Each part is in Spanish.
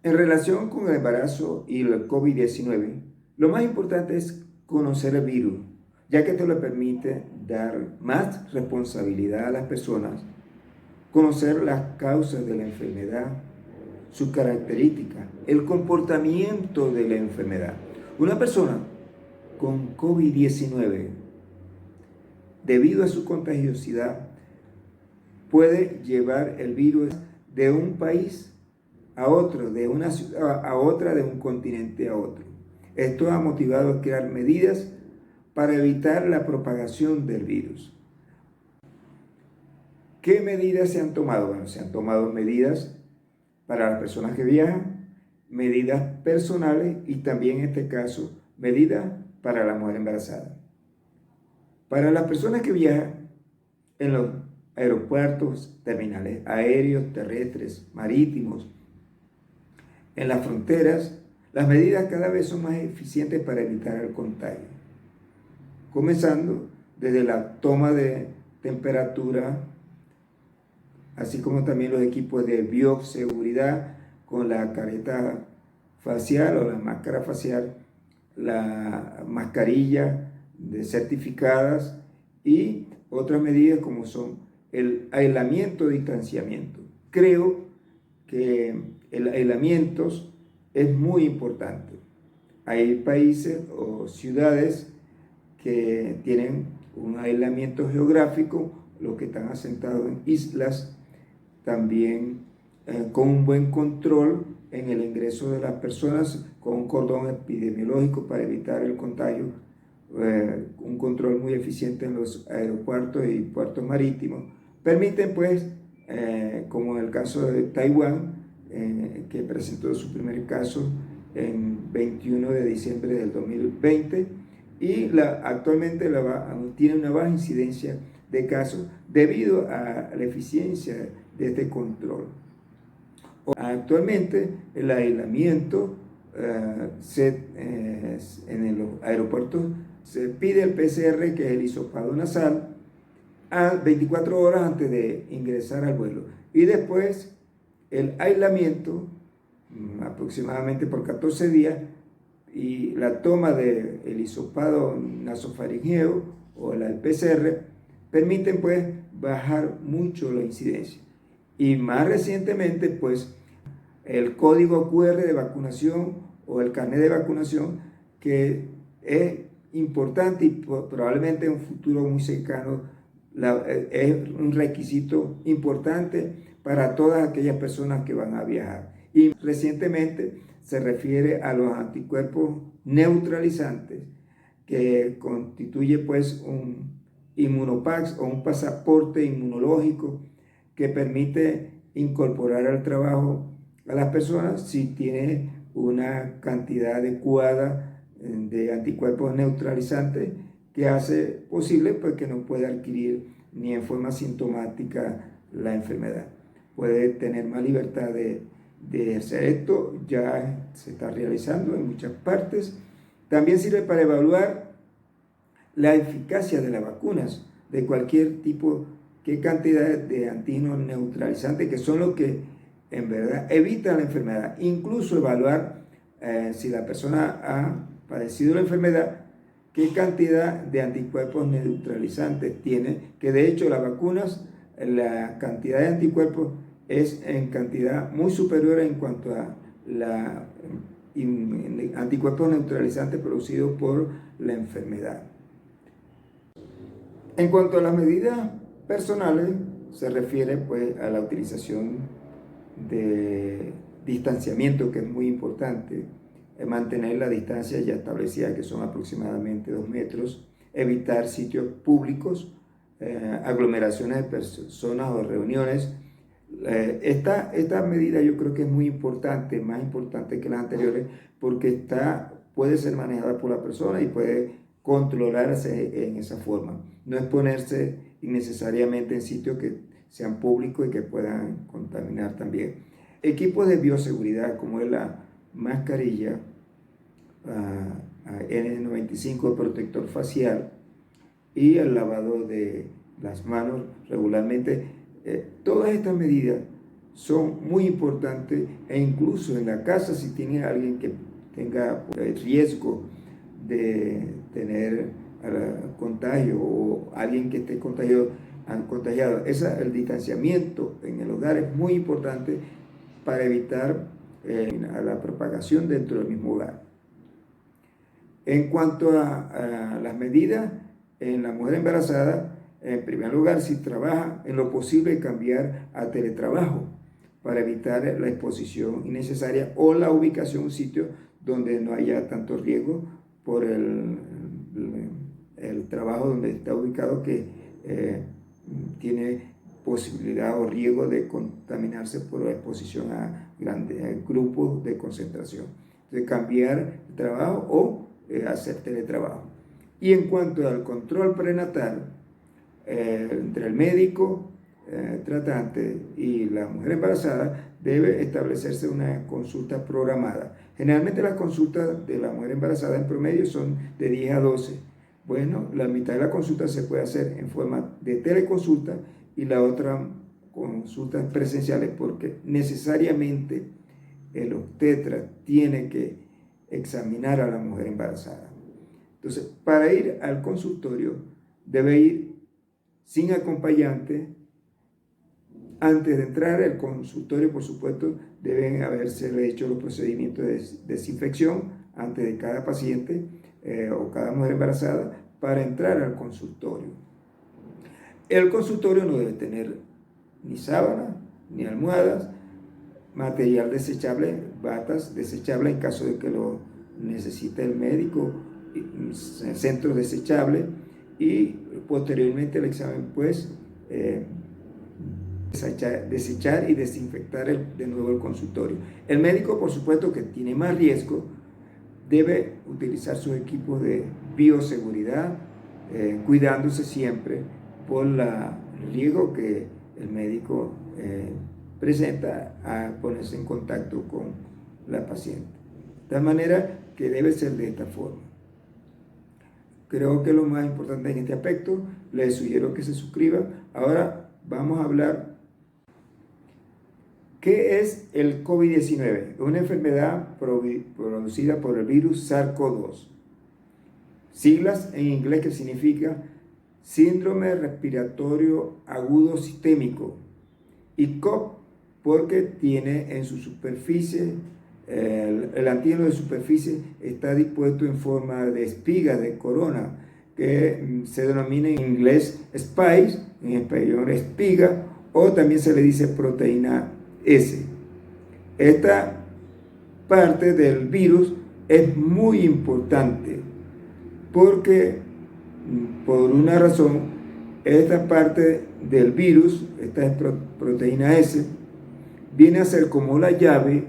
En relación con el embarazo y el COVID-19, lo más importante es conocer el virus, ya que esto le permite dar más responsabilidad a las personas, conocer las causas de la enfermedad, sus características, el comportamiento de la enfermedad. Una persona con COVID-19, debido a su contagiosidad, puede llevar el virus de un país a otro, de una ciudad a otra, de un continente a otro. Esto ha motivado a crear medidas para evitar la propagación del virus. ¿Qué medidas se han tomado? Bueno, se han tomado medidas para las personas que viajan, medidas personales y también en este caso, medidas para la mujer embarazada. Para las personas que viajan en los aeropuertos, terminales aéreos, terrestres, marítimos, en las fronteras, las medidas cada vez son más eficientes para evitar el contagio. Comenzando desde la toma de temperatura, así como también los equipos de bioseguridad con la careta facial o la máscara facial, la mascarilla de certificadas y otras medidas como son el aislamiento, distanciamiento. Creo que el aislamiento es muy importante. Hay países o ciudades que tienen un aislamiento geográfico, los que están asentados en islas, también con un buen control en el ingreso de las personas, con un cordón epidemiológico para evitar el contagio, un control muy eficiente en los aeropuertos y puertos marítimos. Permiten pues, como en el caso de Taiwán, que presentó su primer caso en 21 de diciembre del 2020 y actualmente tiene una baja incidencia de casos debido a la eficiencia de este control. Actualmente el aislamiento en los aeropuertos se pide el PCR, que es el hisopado nasal, a 24 horas antes de ingresar al vuelo. Y después el aislamiento, aproximadamente por 14 días, y la toma del hisopado nasofaringeo o el PCR permiten pues bajar mucho la incidencia. Y más recientemente pues el código QR de vacunación o el carnet de vacunación, que es importante y probablemente en un futuro muy cercano es un requisito importante para todas aquellas personas que van a viajar. Y recientemente se refiere a los anticuerpos neutralizantes, que constituye pues un inmunopax o un pasaporte inmunológico que permite incorporar al trabajo a las personas si tiene una cantidad adecuada de anticuerpos neutralizantes, que hace posible pues, que no pueda adquirir ni en forma sintomática la enfermedad. Puede tener más libertad de hacer esto, ya se está realizando en muchas partes. También sirve para evaluar la eficacia de las vacunas, de cualquier tipo, qué cantidad de antígenos neutralizantes, que son los que en verdad evitan la enfermedad. Incluso evaluar si la persona ha padecido la enfermedad, qué cantidad de anticuerpos neutralizantes tiene, que de hecho las vacunas, la cantidad de anticuerpos es en cantidad muy superior en cuanto a la anticuerpos neutralizantes producidos por la enfermedad. En cuanto a las medidas personales, se refiere pues a la utilización de distanciamiento, que es muy importante, mantener la distancia ya establecida, que son aproximadamente 2 metros, evitar sitios públicos, aglomeraciones de personas o reuniones. Esta medida yo creo que es muy importante, más importante que las anteriores, porque puede ser manejada por la persona y puede controlarse en esa forma. No exponerse innecesariamente en sitios que sean públicos y que puedan contaminar también. Equipos de bioseguridad como es la mascarilla N95, protector facial y el lavado de las manos regularmente. Todas estas medidas son muy importantes, e incluso en la casa, si tiene alguien que tenga riesgo de tener contagio o alguien que esté contagiado, el distanciamiento en el hogar es muy importante para evitar a la propagación dentro del mismo hogar. En cuanto a las medidas en la mujer embarazada, en primer lugar, si trabaja, en lo posible cambiar a teletrabajo para evitar la exposición innecesaria o la ubicación en un sitio donde no haya tanto riesgo por el trabajo donde está ubicado, que tiene posibilidad o riesgo de contaminarse por la exposición a grandes grupos de concentración. Entonces, cambiar el trabajo o hacer teletrabajo. Y en cuanto al control prenatal, entre el médico tratante y la mujer embarazada debe establecerse una consulta programada. Generalmente las consultas de la mujer embarazada en promedio son de 10 a 12. Bueno, la mitad de la consulta se puede hacer en forma de teleconsulta y la otra consultas presenciales, porque necesariamente el obstetra tiene que examinar a la mujer embarazada. Entonces, para ir al consultorio debe ir sin acompañante. Antes de entrar al consultorio, por supuesto, deben haberse hecho los procedimientos de desinfección antes de cada paciente o cada mujer embarazada para entrar al consultorio. El consultorio no debe tener ni sábana, ni almohadas, material desechable, batas desechables en caso de que lo necesite el médico, centros desechables, y posteriormente el examen, pues, desechar y desinfectar de nuevo el consultorio. El médico, por supuesto, que tiene más riesgo, debe utilizar sus equipos de bioseguridad, cuidándose siempre por el riesgo que el médico presenta a ponerse en contacto con la paciente. De tal manera que debe ser de esta forma. Creo que lo más importante en este aspecto, les sugiero que se suscriban. Ahora vamos a hablar. ¿Qué es el COVID-19? Es una enfermedad producida por el virus SARS-CoV-2. Siglas en inglés que significa síndrome respiratorio agudo sistémico. Y CoV porque tiene en su superficie, el antígeno de superficie está dispuesto en forma de espiga, de corona, que se denomina en inglés spike, en español espiga, o también se le dice proteína S. Esta parte del virus es muy importante porque, por una razón, esta parte del virus, esta es proteína S, viene a ser como la llave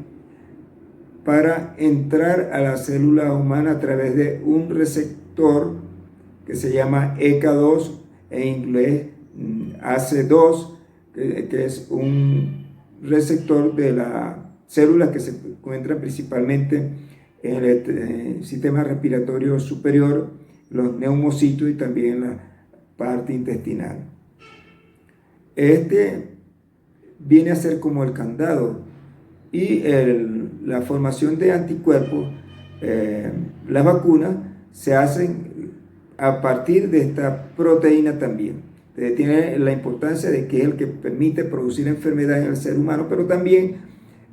para entrar a la célula humana a través de un receptor que se llama ECA2, en inglés AC2, que es un receptor de las células que se encuentran principalmente en el sistema respiratorio superior, los neumocitos y también la parte intestinal. Este viene a ser como el candado y la formación de anticuerpos, las vacunas se hacen a partir de esta proteína también. Tiene la importancia de que es el que permite producir enfermedades en el ser humano, pero también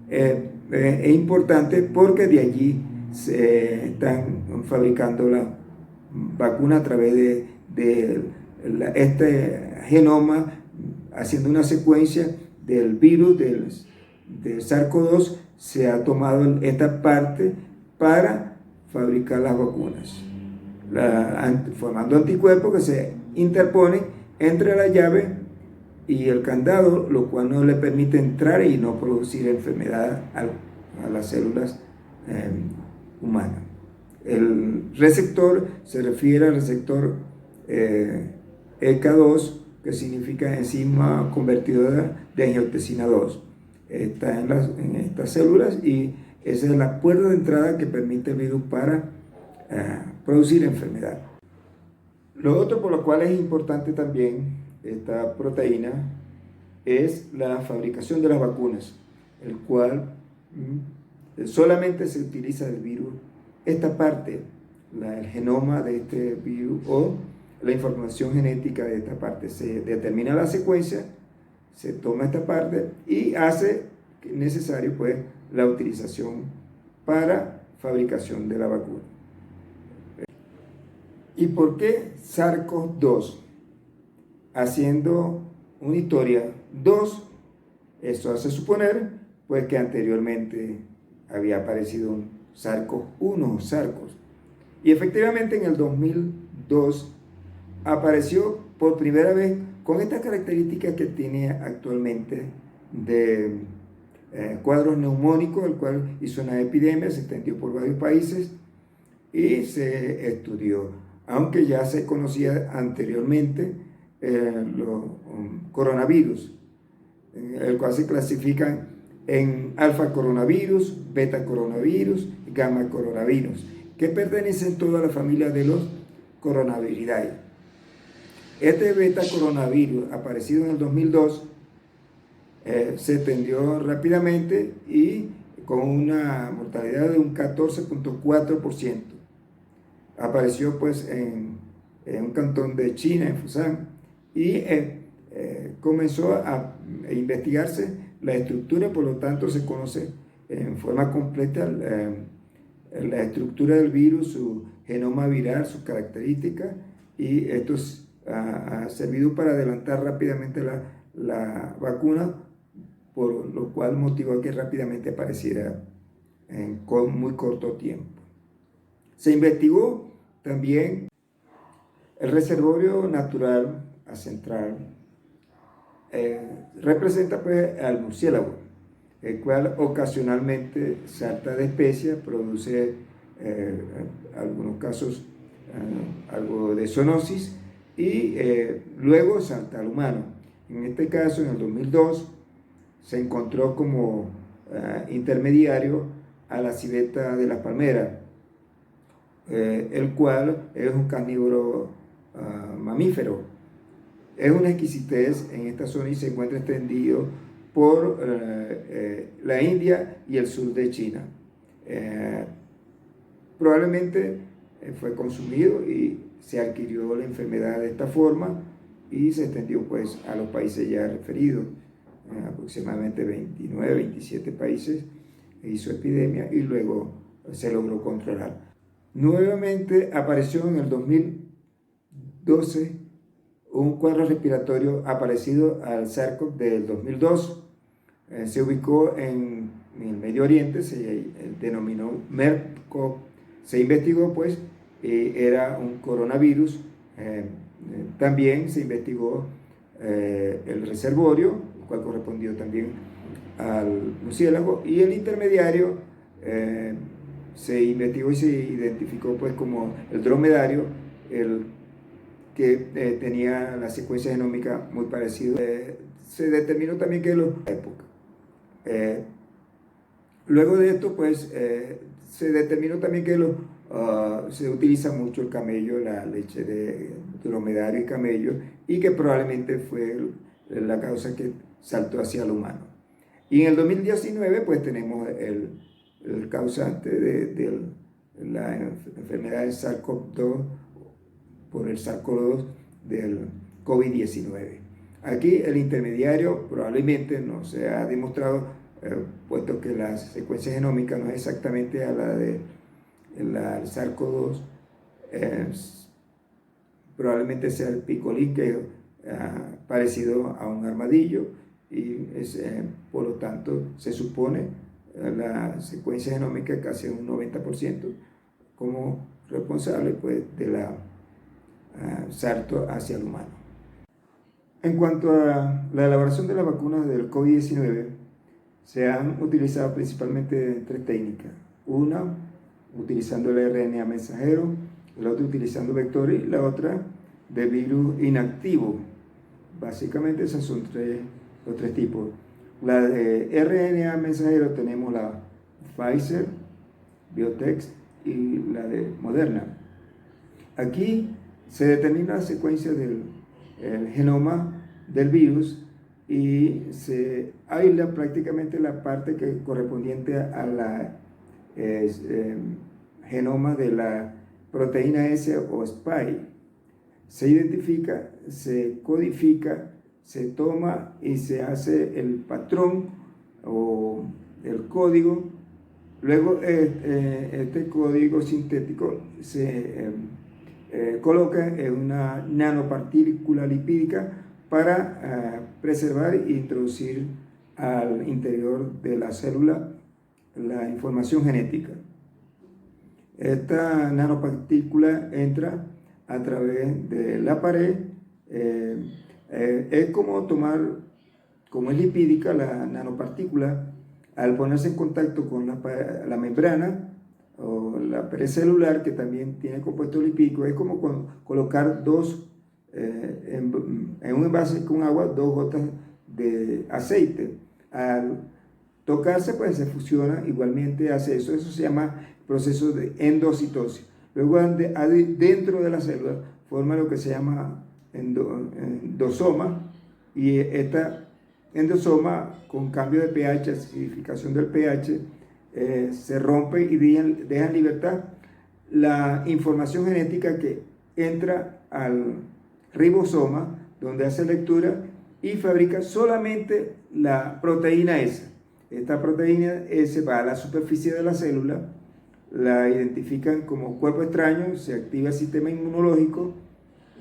es importante porque de allí se están fabricando las vacunas a través de este genoma, haciendo una secuencia del virus del SARS-CoV-2, se ha tomado esta parte para fabricar las vacunas, formando anticuerpos que se interponen entre la llave y el candado, lo cual no le permite entrar y no producir enfermedad a las células humanas. El receptor se refiere al receptor ECA2, que significa enzima convertidora de angiotensina 2. Está en estas células y esa es la puerta de entrada que permite el virus para producir enfermedad. Lo otro por lo cual es importante también esta proteína es la fabricación de las vacunas, el cual solamente se utiliza el virus, esta parte, el genoma de este virus o la información genética de esta parte. Se determina la secuencia, se toma esta parte y hace necesario pues la utilización para fabricación de la vacuna. ¿Y por qué SARS-CoV-2? Haciendo una historia, 2, esto hace suponer pues que anteriormente había aparecido un SARS-CoV-1 o SARS. Y efectivamente en el 2002 apareció por primera vez con esta característica que tiene actualmente de cuadros neumónicos, el cual hizo una epidemia, se extendió por varios países y se estudió, aunque ya se conocía anteriormente los coronavirus, el cual se clasifican en alfa coronavirus, beta coronavirus y gamma coronavirus, que pertenecen toda la familia de los coronaviridae. Este beta coronavirus, aparecido en el 2002, se extendió rápidamente y con una mortalidad de un 14.4%. Apareció pues en un cantón de China, en Fujian, y comenzó a investigarse la estructura, por lo tanto se conoce en forma completa la estructura del virus, su genoma viral, sus características, y esto ha servido para adelantar rápidamente la vacuna, por lo cual motivó que rápidamente apareciera en muy corto tiempo. Se investigó también el reservorio natural central, representa pues al murciélago, el cual ocasionalmente salta de especie, produce algunos casos algo de zoonosis y luego salta al humano. En este caso, en el 2002, se encontró como intermediario a la civeta de la palmera, el cual es un carnívoro mamífero. Es una exquisitez en esta zona y se encuentra extendido por la India y el sur de China. Probablemente fue consumido y se adquirió la enfermedad de esta forma y se extendió pues a los países ya referidos, aproximadamente 29, 27 países hizo epidemia y luego se logró controlar. Nuevamente apareció en el 2012 un cuadro respiratorio parecido al SARS-CoV del 2002. Se ubicó en el Medio Oriente, se denominó MERS-CoV. Se investigó pues, era un coronavirus. También se investigó el reservorio, el cual correspondió también al murciélago, y el intermediario se investigó y se identificó pues como el dromedario, el que tenía la secuencia genómica muy parecida. Se determinó también que en la época. Luego de esto, pues, se determinó también que se utiliza mucho el camello, la leche de dromedario y camello, y que probablemente fue la causa que saltó hacia el humano. Y en el 2019, pues, tenemos el causante de la enfermedad del SARS-CoV-2 por el SARS-CoV-2 del COVID-19. Aquí el intermediario probablemente no se ha demostrado, puesto que la secuencia genómica no es exactamente a la de la SARS-CoV-2, probablemente sea el picolín, que es parecido a un armadillo, y por lo tanto se supone la secuencia genómica casi un 90% como responsable pues, de la salto hacia el humano. En cuanto a la elaboración de las vacunas del COVID-19, se han utilizado principalmente 3 técnicas. Una, utilizando el RNA mensajero, la otra utilizando vectores y la otra de virus inactivo. Básicamente esos son los 3 tipos. La de RNA mensajero tenemos la Pfizer, BioNTech y la de Moderna. Aquí se determina la secuencia del genoma del virus y se aísla prácticamente la parte que correspondiente a la genoma de la proteína S o spike. Se identifica, se codifica, se toma y se hace el patrón o el código. Luego este código sintético se coloca en una nanopartícula lipídica para preservar e introducir al interior de la célula la información genética. Esta nanopartícula entra a través de la pared. Es como tomar, como es lipídica la nanopartícula, al ponerse en contacto con la membrana o la pared celular, que también tiene compuesto lipídico, es como colocar en un envase con agua 2 gotas de aceite. Al tocarse, pues se fusiona, igualmente hace eso. Eso se llama proceso de endocitosis. Luego, dentro de la célula, forma lo que se llama endosoma, y esta endosoma, con cambio de pH, acidificación del pH, se rompe y deja en libertad la información genética que entra al ribosoma, donde hace lectura y fabrica solamente la proteína S. Esta proteína S va a la superficie de la célula, la identifican como cuerpo extraño, se activa el sistema inmunológico,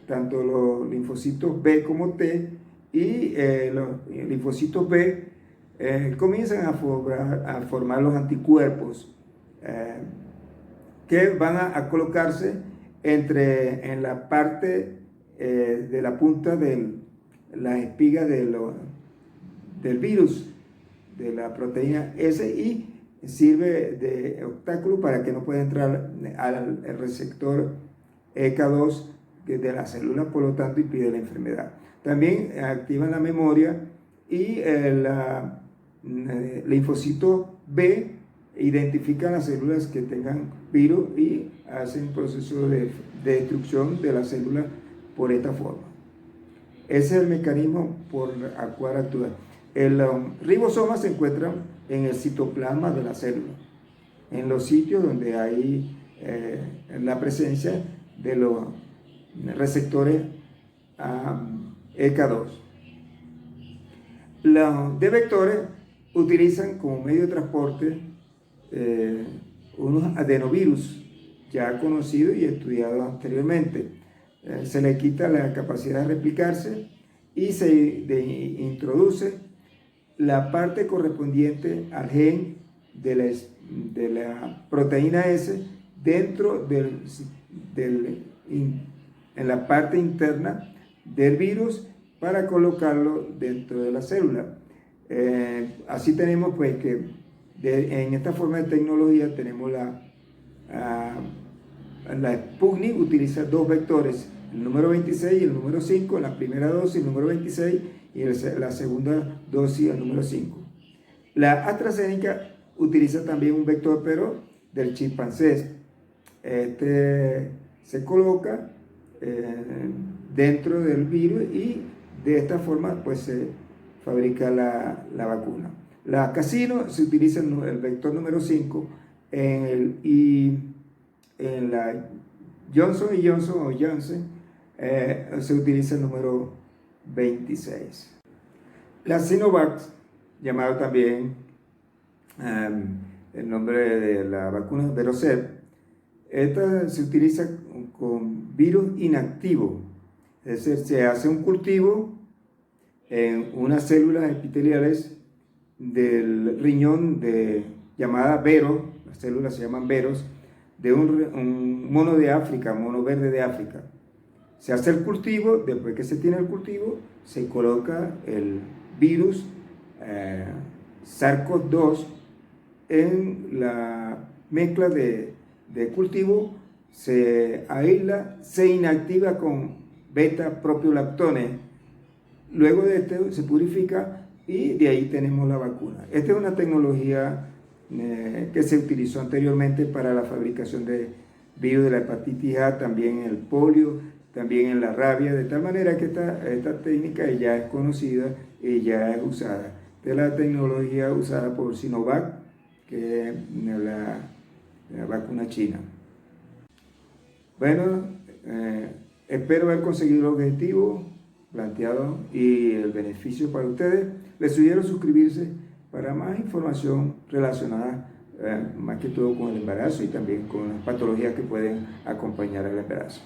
tanto los linfocitos B como T, y los linfocitos B comienzan a formar los anticuerpos que van a colocarse en la parte de la punta de la espiga del virus, de la proteína S, y sirve de obstáculo para que no pueda entrar al receptor ECA2 de la célula, por lo tanto impide la enfermedad. También activan la memoria, y el linfocito B identifican las células que tengan virus y hacen proceso de destrucción de la célula por esta forma. Ese es el mecanismo por el cual actúa. El ribosoma se encuentra en el citoplasma de la célula, en los sitios donde hay la presencia de los receptores ECA2. Los de vectores utilizan como medio de transporte unos adenovirus ya conocidos y estudiados anteriormente. Se le quita la capacidad de replicarse y se introduce la parte correspondiente al gen de la proteína S dentro en la parte interna del virus, para colocarlo dentro de la célula. Así tenemos pues que en esta forma de tecnología tenemos la Sputnik utiliza 2 vectores, el número 26 y el número 5, en la primera dosis el número 26 y la segunda dosis el número 5. La AstraZeneca utiliza también un vector, pero del chimpancé. Este se coloca dentro del virus, y de esta forma pues se fabrica la vacuna. La Casino se utiliza el vector número 5 y en la Johnson & Johnson o Janssen se utiliza el número 26. La Sinovac, llamado también el nombre de la vacuna Verocell, esta se utiliza con virus inactivo, es decir, se hace un cultivo en unas células epiteliales del riñón llamada Vero, las células se llaman Veros, de un mono de África, mono verde de África. Se hace el cultivo, después que se tiene el cultivo, se coloca el virus SARS-CoV-2 en la mezcla de cultivo, se aísla, se inactiva con beta-propiolactones. Luego de esto se purifica y de ahí tenemos la vacuna. Esta es una tecnología que se utilizó anteriormente para la fabricación de virus de la hepatitis A, también en el polio, también en la rabia, de tal manera que esta técnica ya es conocida y ya es usada. Esta es la tecnología usada por Sinovac, que es la vacuna china. Bueno, espero haber conseguido el objetivo planteado y el beneficio para ustedes. Les sugiero suscribirse para más información relacionada más que todo con el embarazo y también con las patologías que pueden acompañar al embarazo.